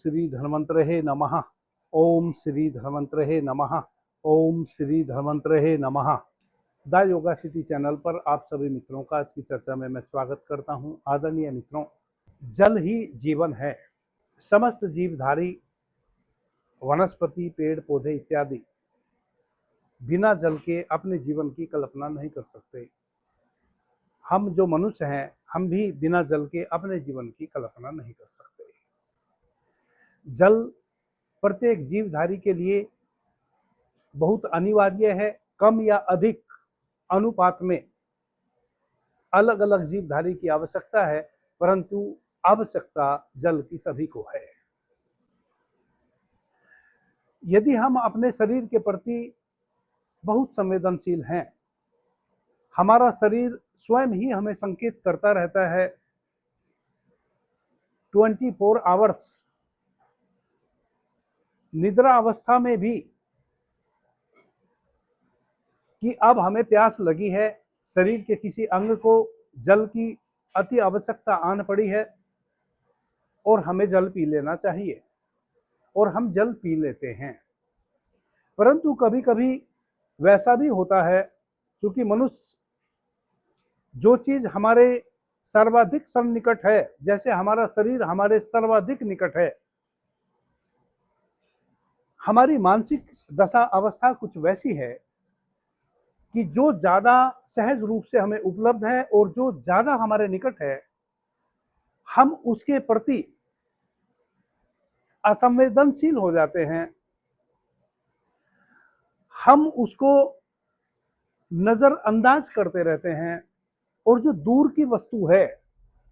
श्री धन्वंतरे नमः। ओम श्री धन्वंतरे नमः। ओम श्री धन्वंतरे नमः। द योगा सिटी चैनल पर आप सभी मित्रों का आज की चर्चा में मैं स्वागत करता हूं। आदरणीय मित्रों, जल ही जीवन है। समस्त जीवधारी वनस्पति, पेड़ पौधे इत्यादि बिना जल के अपने जीवन की कल्पना नहीं कर सकते। हम जो मनुष्य हैं, हम भी बिना जल के अपने जीवन की कल्पना नहीं कर सकते। जल प्रत्येक जीवधारी के लिए बहुत अनिवार्य है। कम या अधिक अनुपात में अलग अलग जीवधारी की आवश्यकता है, परंतु आवश्यकता जल की सभी को है। यदि हम अपने शरीर के प्रति बहुत संवेदनशील हैं, हमारा शरीर स्वयं ही हमें संकेत करता रहता है 24 आवर्स, निद्रा अवस्था में भी, कि अब हमें प्यास लगी है, शरीर के किसी अंग को जल की अति आवश्यकता आन पड़ी है और हमें जल पी लेना चाहिए, और हम जल पी लेते हैं। परंतु कभी कभी वैसा भी होता है, क्योंकि मनुष्य जो चीज हमारे सर्वाधिक सन्निकट है, जैसे हमारा शरीर हमारे सर्वाधिक निकट है, हमारी मानसिक दशा अवस्था कुछ वैसी है कि जो ज्यादा सहज रूप से हमें उपलब्ध है और जो ज्यादा हमारे निकट है, हम उसके प्रति असंवेदनशील हो जाते हैं। हम उसको नजरअंदाज करते रहते हैं, और जो दूर की वस्तु है,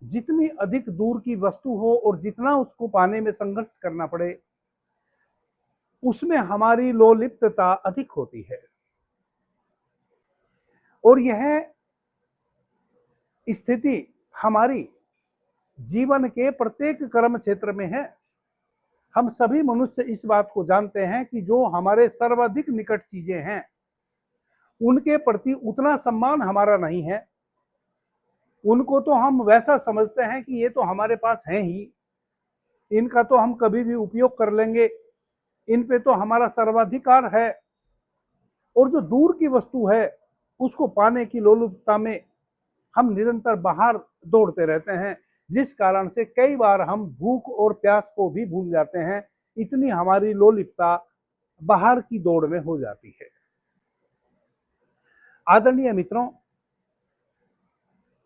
जितनी अधिक दूर की वस्तु हो और जितना उसको पाने में संघर्ष करना पड़े, उसमें हमारी लोलिप्तता अधिक होती है। और यह स्थिति हमारी जीवन के प्रत्येक कर्म क्षेत्र में है। हम सभी मनुष्य इस बात को जानते हैं कि जो हमारे सर्वाधिक निकट चीजें हैं, उनके प्रति उतना सम्मान हमारा नहीं है। उनको तो हम वैसा समझते हैं कि ये तो हमारे पास है ही, इनका तो हम कभी भी उपयोग कर लेंगे, इन पे तो हमारा सर्वाधिकार है। और जो दूर की वस्तु है, उसको पाने की लोलुपता में हम निरंतर बाहर दौड़ते रहते हैं, जिस कारण से कई बार हम भूख और प्यास को भी भूल जाते हैं। इतनी हमारी लोलुपता बाहर की दौड़ में हो जाती है। आदरणीय मित्रों,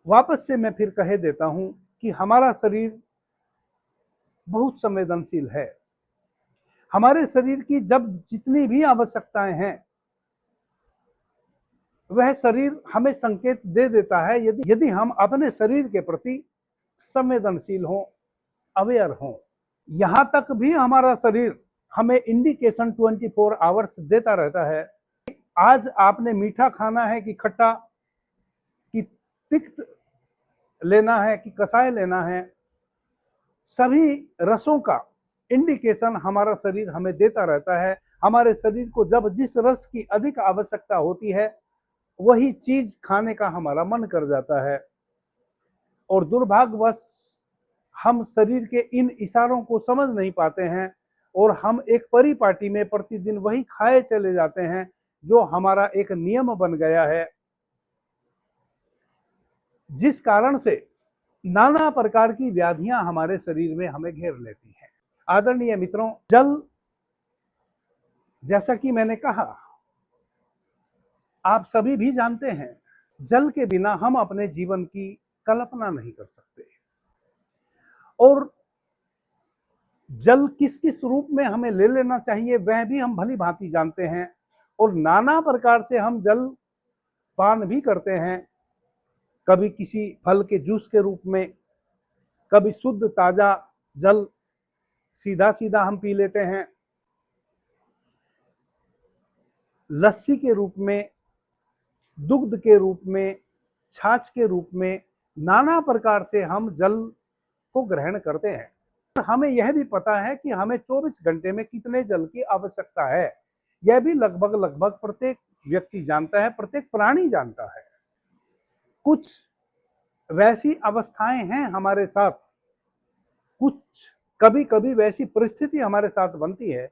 वापस से मैं फिर कह देता हूं कि हमारा शरीर बहुत संवेदनशील है। हमारे शरीर की जब जितनी भी आवश्यकताएं हैं, वह शरीर हमें संकेत दे देता है, यदि हम अपने शरीर के प्रति संवेदनशील हों, अवेयर हों। यहां तक भी हमारा शरीर हमें इंडिकेशन 24 आवर्स देता रहता है। आज आपने मीठा खाना है कि खट्टा, कि तिक्त लेना है कि कषाय लेना है, सभी रसों का इंडिकेशन हमारा शरीर हमें देता रहता है। हमारे शरीर को जब जिस रस की अधिक आवश्यकता होती है, वही चीज खाने का हमारा मन कर जाता है। और दुर्भाग्यवश हम शरीर के इन इशारों को समझ नहीं पाते हैं, और हम एक परिपाटी में प्रतिदिन वही खाए चले जाते हैं, जो हमारा एक नियम बन गया है, जिस कारण से नाना प्रकार की व्याधियां हमारे शरीर में हमें घेर लेती हैं। आदरणीय मित्रों, जल, जैसा कि मैंने कहा, आप सभी भी जानते हैं, जल के बिना हम अपने जीवन की कल्पना नहीं कर सकते। और जल किस किस रूप में हमें ले लेना चाहिए, वह भी हम भली भांति जानते हैं। और नाना प्रकार से हम जल पान भी करते हैं, कभी किसी फल के जूस के रूप में, कभी शुद्ध ताजा जल सीधा सीधा हम पी लेते हैं, लस्सी के रूप में, दुग्ध के रूप में, छाछ के रूप में, नाना प्रकार से हम जल को ग्रहण करते हैं। हमें यह भी पता है कि हमें 24 घंटे में कितने जल की आवश्यकता है। यह भी लगभग प्रत्येक व्यक्ति जानता है, प्रत्येक प्राणी जानता है। कुछ वैसी अवस्थाएं हैं हमारे साथ, कुछ कभी कभी वैसी परिस्थिति हमारे साथ बनती है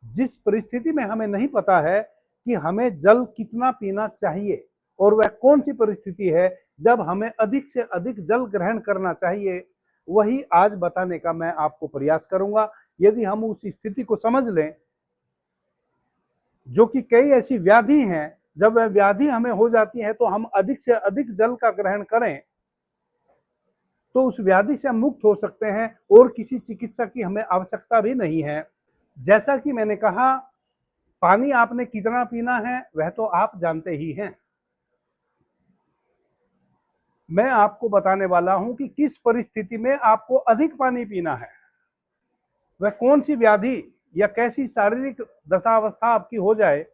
जिस परिस्थिति में हमें नहीं पता है कि हमें जल कितना पीना चाहिए, और वह कौन सी परिस्थिति है जब हमें अधिक से अधिक जल ग्रहण करना चाहिए, वही आज बताने का मैं आपको प्रयास करूंगा। यदि हम उस स्थिति को समझ लें, जो कि कई ऐसी व्याधि हैं, जब वह व्याधि हमें हो जाती है तो हम अधिक से अधिक जल का ग्रहण करें तो उस व्याधि से हम मुक्त हो सकते हैं और किसी चिकित्सा की हमें आवश्यकता भी नहीं है। जैसा कि मैंने कहा, पानी आपने कितना पीना है वह तो आप जानते ही हैं। मैं आपको बताने वाला हूं कि किस परिस्थिति में आपको अधिक पानी पीना है। वह कौन सी व्याधि या कैसी शारीरिक दशावस्था आपकी हो जाए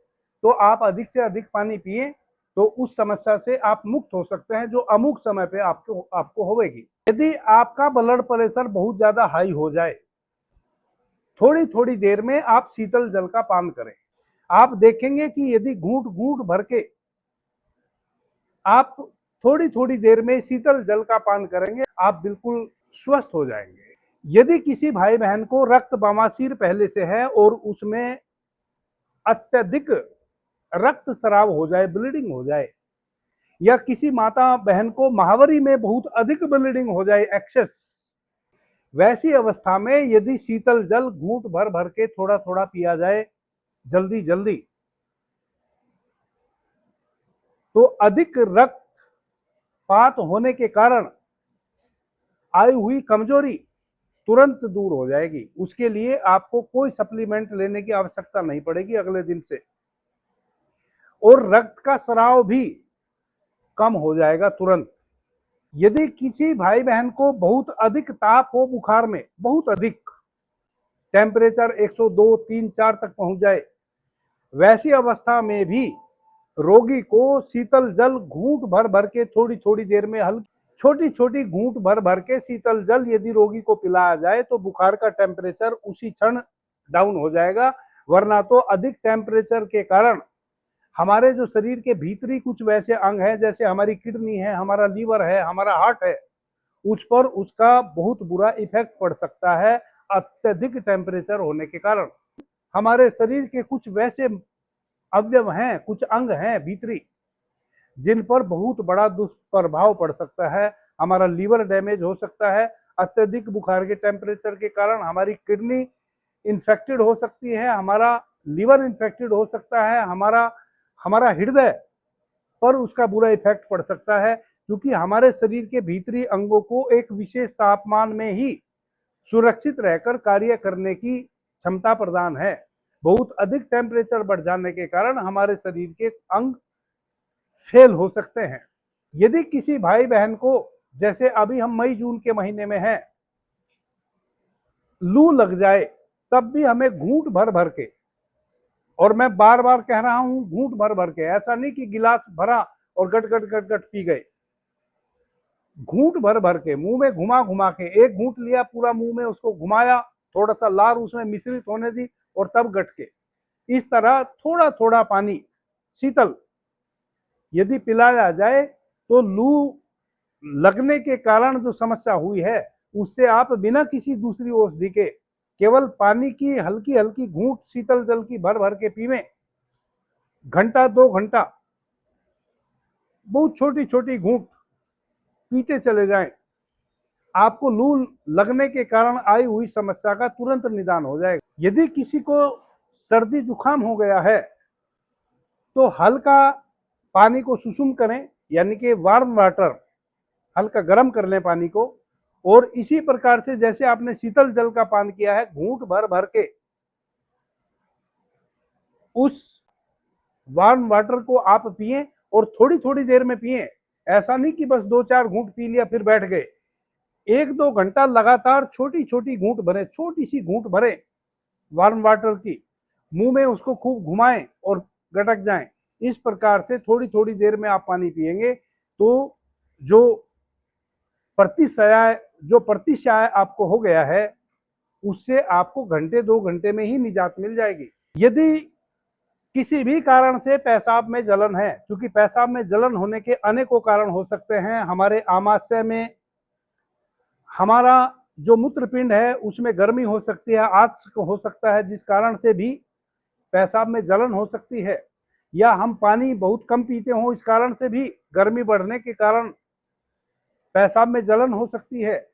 तो आप अधिक से अधिक पानी पिए तो उस समस्या से आप मुक्त हो सकते हैं, जो अमुक समय पे आपको होगी। यदि आपका ब्लड प्रेशर बहुत ज्यादा हाई हो जाए, थोड़ी थोड़ी देर में आप शीतल जल का पान करें। आप देखेंगे कि यदि घूंट घूंट भर के आप थोड़ी थोड़ी देर में शीतल जल का पान करेंगे, आप बिल्कुल स्वस्थ हो जाएंगे। यदि किसी भाई बहन को रक्त बवासीर पहले से है और उसमें अत्यधिक रक्त स्राव हो जाए, ब्लीडिंग हो जाए, या किसी माता बहन को महावरी में बहुत अधिक ब्लीडिंग हो जाए, एक्सेस, वैसी अवस्था में यदि शीतल जल घूंट भर भर के थोड़ा थोड़ा पिया जाए जल्दी जल्दी, तो अधिक रक्तपात होने के कारण आई हुई कमजोरी तुरंत दूर हो जाएगी। उसके लिए आपको कोई सप्लीमेंट लेने की आवश्यकता नहीं पड़ेगी अगले दिन से, और रक्त का स्राव भी कम हो जाएगा तुरंत। यदि किसी भाई बहन को बहुत अधिक ताप हो, बुखार में बहुत अधिक टेम्परेचर 102, 3, 4 तक पहुंच जाए, वैसी अवस्था में भी रोगी को शीतल जल घूंट भर भर के थोड़ी थोड़ी देर में हल्की छोटी छोटी घूंट भर भर के शीतल जल यदि रोगी को पिलाया जाए तो बुखार का टेम्परेचर उसी क्षण डाउन हो जाएगा। वरना तो अधिक टेम्परेचर के कारण हमारे जो शरीर के भीतरी कुछ वैसे अंग हैं, जैसे हमारी किडनी है, हमारा लीवर है, हमारा हार्ट है, उस पर उसका बहुत बुरा इफेक्ट पड़ सकता है अत्यधिक टेम्परेचर होने के कारण। हमारे शरीर के कुछ वैसे अवयव हैं, कुछ अंग हैं भीतरी, जिन पर बहुत बड़ा दुष्प्रभाव पड़ सकता है। हमारा लीवर डैमेज हो सकता है, अत्यधिक बुखार के टेम्परेचर के कारण हमारी किडनी इन्फेक्टेड हो सकती है, हमारा लीवर इन्फेक्टेड हो सकता है, हमारा हृदय पर उसका बुरा इफेक्ट पड़ सकता है, क्योंकि हमारे शरीर के भीतरी अंगों को एक विशेष तापमान में ही सुरक्षित रहकर कार्य करने की क्षमता प्रदान है। बहुत अधिक टेम्परेचर बढ़ जाने के कारण हमारे शरीर के अंग फेल हो सकते हैं। यदि किसी भाई बहन को, जैसे अभी हम मई जून के महीने में हैं, लू लग जाए, तब भी हमें घूंट भर भर के, और मैं बार बार कह रहा हूं घूंट भर भर के, ऐसा नहीं कि गिलास भरा और गट गट गट गट पी गए, घूंट भर भर के मुंह में घुमा घुमा के, एक घूंट लिया पूरा मुंह में, उसको घुमाया, थोड़ा सा लार उसमें मिश्रित होने दी और तब गट के, इस तरह थोड़ा थोड़ा पानी शीतल यदि पिलाया जाए तो लू लगने के कारण जो समस्या हुई है उससे आप बिना किसी दूसरी औषधि के केवल पानी की हल्की हल्की घूंट शीतल जल की भर भर के पीवें, घंटा 2 घंटा बहुत छोटी छोटी घूंट पीते चले जाएं, आपको लू लगने के कारण आई हुई समस्या का तुरंत निदान हो जाएगा। यदि किसी को सर्दी जुकाम हो गया है तो हल्का पानी को सुसुम करें, यानी कि वार्म वाटर, हल्का गर्म कर लें पानी को, और इसी प्रकार से जैसे आपने शीतल जल का पान किया है, घूंट भर भर के उस वार्म वाटर को आप पिए और थोड़ी थोड़ी देर में पिए। ऐसा नहीं कि बस 2-4 घूंट पी लिया फिर बैठ गए, 1-2 घंटा लगातार छोटी छोटी घूंट भरे, छोटी सी घूंट भरे वार्म वाटर की, मुंह में उसको खूब घुमाएं और गटक जाएं। इस प्रकार से थोड़ी थोड़ी देर में आप पानी पिएंगे तो जो प्रतिशय आपको हो गया है उससे आपको घंटे 2 घंटे में ही निजात मिल जाएगी। यदि किसी भी कारण से पेशाब में जलन है, क्योंकि पेशाब में जलन होने के अनेकों कारण हो सकते हैं, हमारे आमाशय में, हमारा जो मूत्रपिंड है उसमें गर्मी हो सकती है, आत्स हो सकता है, जिस कारण से भी पेशाब में जलन हो सकती है, या हम पानी बहुत कम पीते हो, इस कारण से भी गर्मी बढ़ने के कारण पेशाब में जलन हो सकती है,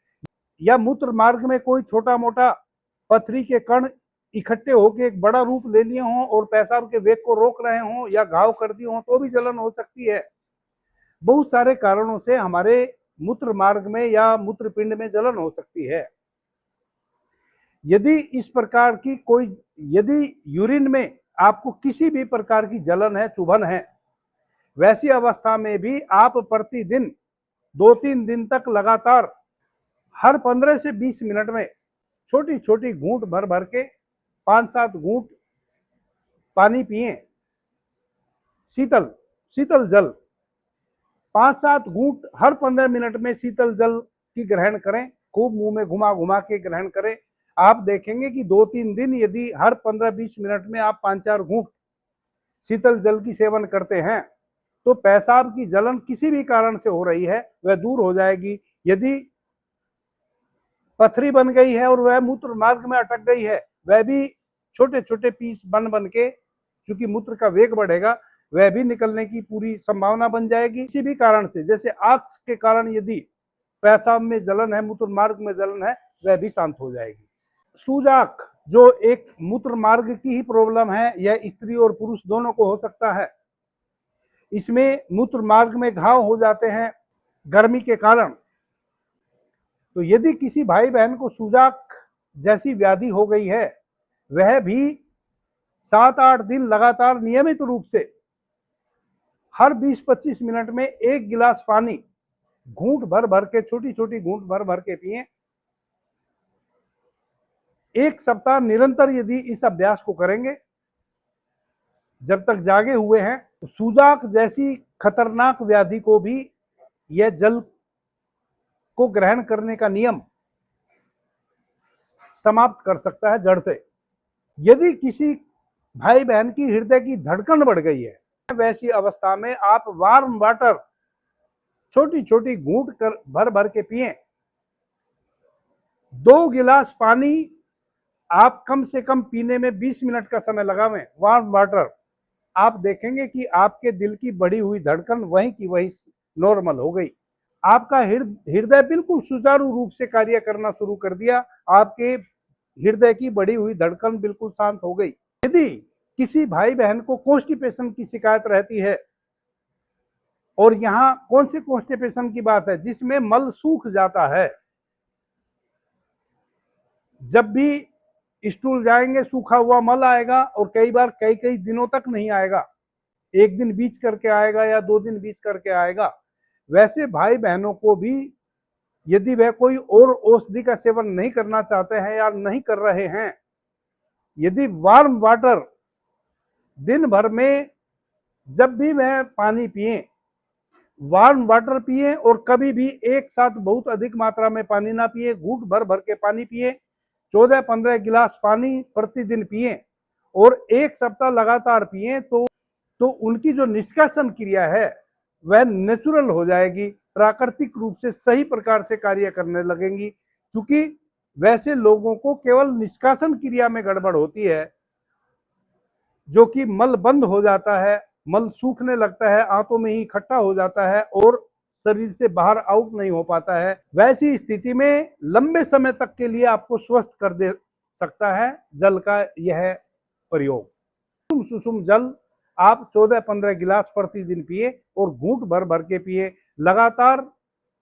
या मूत्र मार्ग में कोई छोटा मोटा पथरी के कण इकट्ठे होकर एक बड़ा रूप ले लिए हों और पेशाब के वेग को रोक रहे हों या घाव कर दिए हों तो भी जलन हो सकती है। बहुत सारे कारणों से हमारे मूत्र मार्ग में या मूत्रपिंड में जलन हो सकती है। यदि इस प्रकार की यदि यूरिन में आपको किसी भी प्रकार की जलन है, चुभन है, वैसी अवस्था में भी आप प्रतिदिन 2-3 दिन तक लगातार हर 15 से 20 मिनट में छोटी छोटी घूंट भर भर के 5-7 घूंट पानी पिए, शीतल जल 5-7 घूंट हर 15 मिनट में शीतल जल की ग्रहण करें, खूब मुंह में घुमा घुमा के ग्रहण करें। आप देखेंगे कि 2-3 दिन यदि हर 15-20 मिनट में आप 5-4 घूंट शीतल जल की सेवन करते हैं तो पेशाब की जलन किसी भी कारण से हो रही है वह दूर हो जाएगी। यदि पथरी बन गई है और वह मूत्र मार्ग में अटक गई है, वह भी छोटे छोटे पीस बन के, चूंकि मूत्र का वेग बढ़ेगा, वह भी निकलने की पूरी संभावना बन जाएगी। किसी भी कारण से, जैसे आत्स के कारण यदि पेशाब में जलन है, मूत्र मार्ग में जलन है, वह भी शांत हो जाएगी। सूजाक जो एक मूत्र मार्ग की ही प्रॉब्लम है, यह स्त्री और पुरुष दोनों को हो सकता है। इसमें मूत्र मार्ग में घाव हो जाते हैं गर्मी के कारण। तो यदि किसी भाई बहन को सूजाक जैसी व्याधि हो गई है, वह भी 7-8 दिन लगातार नियमित रूप से हर 20-25 मिनट में 1 गिलास पानी घूंट भर भर के, छोटी छोटी घूंट भर भर के पिए। 1 सप्ताह निरंतर यदि इस अभ्यास को करेंगे जब तक जागे हुए हैं, तो सूजाक जैसी खतरनाक व्याधि को भी यह जल को ग्रहण करने का नियम समाप्त कर सकता है जड़ से। यदि किसी भाई बहन की हृदय की धड़कन बढ़ गई है, वैसी अवस्था में आप वार्म वाटर छोटी छोटी घूंट कर भर भर के पिए। 2 गिलास पानी आप कम से कम पीने में 20 मिनट का समय लगावें, वार्म वाटर। आप देखेंगे कि आपके दिल की बढ़ी हुई धड़कन वहीं की वहीं नॉर्मल हो गई। आपका हृदय बिल्कुल सुचारू रूप से कार्य करना शुरू कर दिया, आपके हृदय की बढ़ी हुई धड़कन बिल्कुल शांत हो गई। यदि किसी भाई बहन को कॉन्स्टिपेशन की शिकायत रहती है, और यहाँ कौन से कॉन्स्टिपेशन की बात है, जिसमें मल सूख जाता है, जब भी स्टूल जाएंगे सूखा हुआ मल आएगा और कई बार कई दिनों तक नहीं आएगा, 1 दिन बीच करके आएगा या 2 दिन बीच करके आएगा। वैसे भाई बहनों को भी यदि वह कोई और औषधि का सेवन नहीं करना चाहते हैं या नहीं कर रहे हैं, यदि वार्म वाटर दिन भर में जब भी वह पानी पिए, वार्म वाटर पिए, और कभी भी एक साथ बहुत अधिक मात्रा में पानी ना पिए, घूंट भर भर के पानी पिए। 14-15 गिलास पानी प्रतिदिन पिए और 1 सप्ताह लगातार पिए, तो उनकी जो निष्कासन क्रिया है वह नेचुरल हो जाएगी, प्राकृतिक रूप से सही प्रकार से कार्य करने लगेंगी। क्योंकि वैसे लोगों को केवल निष्कासन क्रिया में गड़बड़ होती है, जो कि मल बंद हो जाता है, मल सूखने लगता है, आंतों में ही इकट्ठा हो जाता है और शरीर से बाहर आउट नहीं हो पाता है। वैसी स्थिति में लंबे समय तक के लिए आपको स्वस्थ कर दे सकता है जल का यह प्रयोग। सुसुम जल आप 14-15 गिलास प्रतिदिन पिए और घूंट भर भर के पिए, लगातार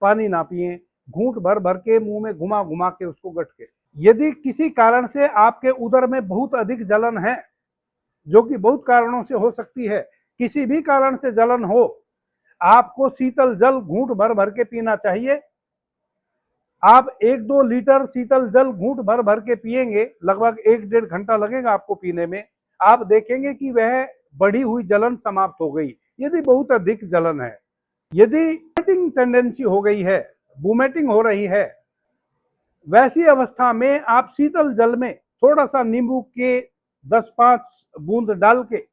पानी ना पिए, घूंट भर भर के मुंह में घुमा घुमा के उसको गट के। यदि किसी कारण से आपके उदर में बहुत अधिक जलन है, जो कि बहुत कारणों से हो सकती है, किसी भी कारण से जलन हो, आपको शीतल जल घूंट भर भर के पीना चाहिए। आप 1-2 लीटर शीतल जल घूंट भर भर के पिएंगे, लगभग 1-1.5 घंटा लगेगा आपको पीने में। आप देखेंगे कि वह बढ़ी हुई जलन समाप्त हो गई। यदि बहुत अधिक जलन है, यदि वोमिटिंग टेंडेंसी हो गई है, वोमिटिंग हो रही है, वैसी अवस्था में आप शीतल जल में थोड़ा सा नींबू के 10-5 बूंद डाल के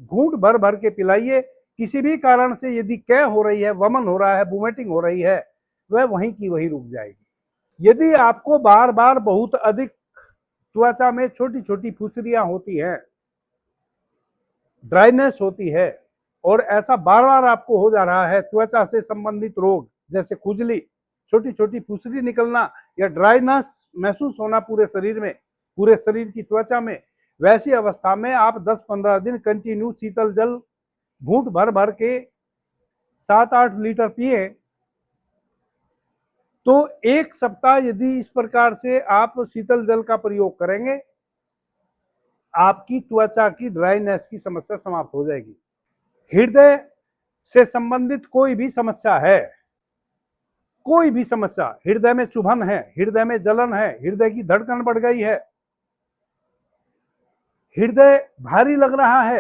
घूंट भर भर के पिलाइए। किसी भी कारण से यदि कै हो रही है, वमन हो रहा है, वोमिटिंग हो रही है, वह वहीं की वहीं रुक जाएगी। यदि आपको बार बार बहुत अधिक त्वचा में छोटी छोटी फुंसियां होती हैं, ड्राइनेस होती है, और ऐसा बार बार आपको हो जा रहा है, त्वचा से संबंधित रोग जैसे खुजली, छोटी छोटी फुंसी निकलना या ड्राइनेस महसूस होना पूरे शरीर में, पूरे शरीर की त्वचा में, वैसी अवस्था में आप 10-15 दिन कंटिन्यू शीतल जल घूंट भर भर के 7-8 लीटर पिए, तो एक सप्ताह यदि इस प्रकार से आप शीतल जल का प्रयोग करेंगे, आपकी त्वचा की ड्राइनेस की समस्या समाप्त हो जाएगी। हृदय से संबंधित कोई भी समस्या है, कोई भी समस्या, हृदय में चुभन है, हृदय में जलन है, हृदय की धड़कन बढ़ गई है, हृदय भारी लग रहा है,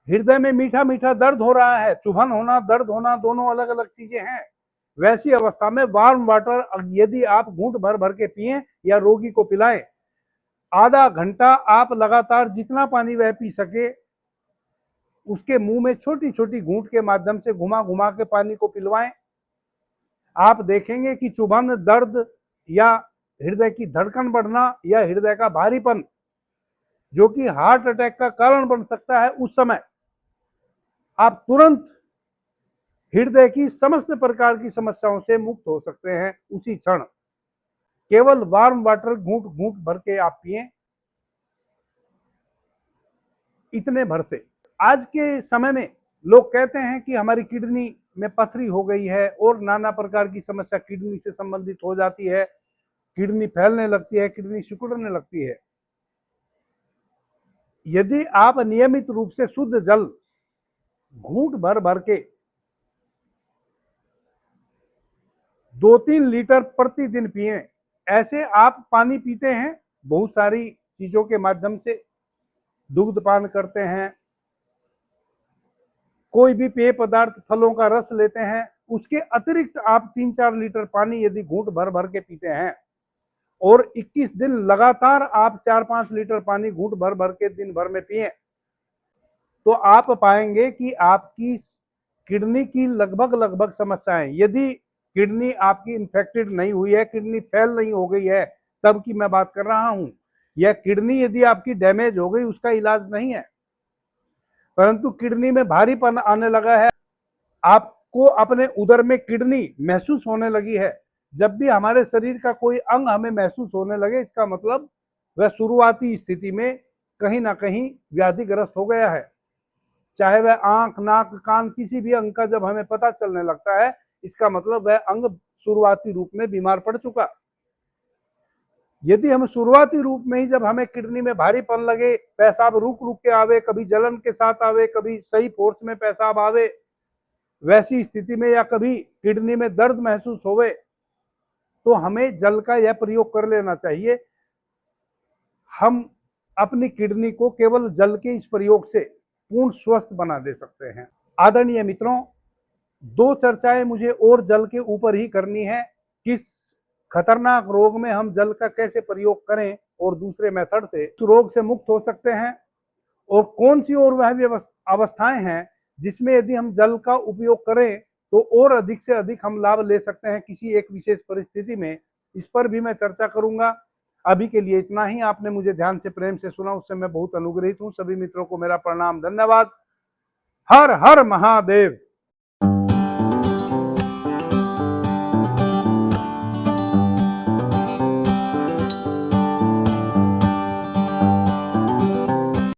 हृदय में मीठा मीठा दर्द हो रहा है, चुभन होना, दर्द होना दोनों अलग अलग चीजें हैं। वैसी अवस्था में वार्म वाटर यदि आप घूंट भर भर के पिए या रोगी को पिलाएं, आधा घंटा आप लगातार जितना पानी वह पी सके उसके मुंह में छोटी छोटी घूंट के माध्यम से घुमा घुमा के पानी को पिलवाएं, आप देखेंगे कि चुभन, दर्द या हृदय की धड़कन बढ़ना या हृदय का भारीपन जो कि हार्ट अटैक का कारण बन सकता है, उस समय आप तुरंत हृदय की समस्त प्रकार की समस्याओं से मुक्त हो सकते हैं उसी क्षण। केवल वार्म वाटर घूंट घूंट भर के आप पिए, इतने भर से। आज के समय में लोग कहते हैं कि हमारी किडनी में पथरी हो गई है और नाना प्रकार की समस्या किडनी से संबंधित हो जाती है, किडनी फैलने लगती है, किडनी सिकुड़ने लगती है। यदि आप नियमित रूप से शुद्ध जल घूंट भर भर के 2-3 लीटर प्रतिदिन पिए, ऐसे आप पानी पीते हैं, बहुत सारी चीजों के माध्यम से दुग्ध पान करते हैं, कोई भी पेय पदार्थ, फलों का रस लेते हैं, उसके अतिरिक्त आप 3-4 लीटर पानी यदि घूंट भर भर के पीते हैं और 21 दिन लगातार आप 4-5 लीटर पानी घूंट भर भर के दिन भर में पिए, तो आप पाएंगे कि आपकी किडनी की लगभग समस्याएं, यदि किडनी आपकी इन्फेक्टेड नहीं हुई है, किडनी फेल नहीं हो गई है, तब की मैं बात कर रहा हूं, या किडनी यदि आपकी डैमेज हो गई, उसका इलाज नहीं है, परंतु किडनी में भारीपन आने लगा है, आपको अपने उदर में किडनी महसूस होने लगी है, जब भी हमारे शरीर का कोई अंग हमें महसूस होने लगे, इसका मतलब वह शुरुआती स्थिति में कहीं ना कहीं व्याधिग्रस्त हो गया है। चाहे वह आंख, नाक, कान, किसी भी अंग का जब हमें पता चलने लगता है, इसका मतलब वह अंग शुरुआती रूप में बीमार पड़ चुका। यदि हम शुरुआती रूप में ही जब हमें किडनी में भारीपन लगे, पेशाब रुक रुक के आवे, कभी जलन के साथ आवे, कभी सही फोर्स में पेशाब आवे, वैसी स्थिति में, या कभी किडनी में दर्द महसूस होवे, तो हमें जल का यह प्रयोग कर लेना चाहिए। हम अपनी किडनी को केवल जल के इस प्रयोग से पूर्ण स्वस्थ बना दे सकते हैं। आदरणीय मित्रों, 2 चर्चाएं मुझे और जल के ऊपर ही करनी है, किस खतरनाक रोग में हम जल का कैसे प्रयोग करें और दूसरे मेथड से रोग से मुक्त हो सकते हैं, और कौन सी और वह अवस्थाएं हैं जिसमें यदि हम जल का उपयोग करें तो और अधिक से अधिक हम लाभ ले सकते हैं किसी एक विशेष परिस्थिति में, इस पर भी मैं चर्चा करूंगा। अभी के लिए इतना ही। आपने मुझे ध्यान से, प्रेम से सुना, उससे मैं बहुत अनुग्रहित हूं। सभी मित्रों को मेरा प्रणाम, धन्यवाद। हर हर महादेव।